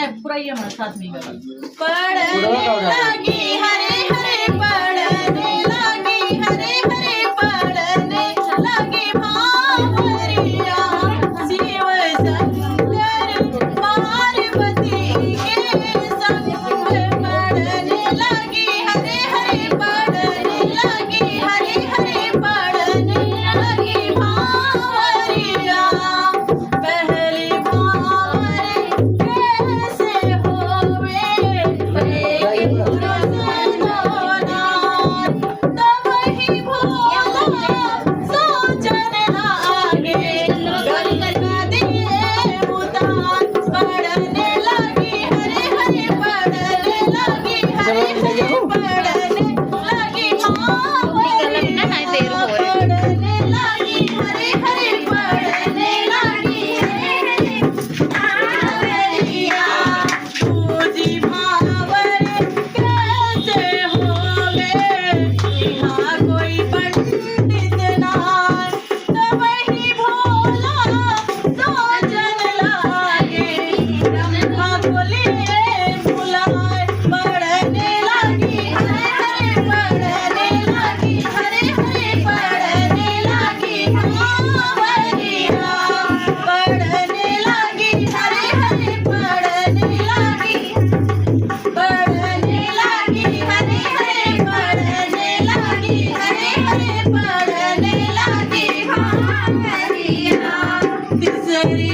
नाही पुरा ये म्हणा साथ मी गेला पडने लागी हरे हरे पडने लागी हरे हरे पडने लागी भावरिया शिव शंकर पार्वती के संग पडने लागी हरे हरे पडने लागी हरे हरे पडने लागी भावरिया पहली भावर कैसे होवे एक तब ही भोला सोचने लागे गंगा दिए उतार पड़ने लगी हरे हरे पड़ने लगी हरे हरे पड़ने लगी भावरिया पड़ने लगी हरे हरे पड़ने लगी भावरिया पूजी भावर कैसे होवे यहाँ कोई पंडित नाय तब ही भोला सोचन लागे ब्रह्मा बोलिए बुलाए पड़ने लगी हरे हरे पड़ने लगी हरे हरे पड़ने लगी भावरिया पड़ने लगी हरे हरे पड़ने लगी पड़ने लगी हरे हरे पड़ने लगी हरे हरे पड़ने लगी भावरिया तीसरी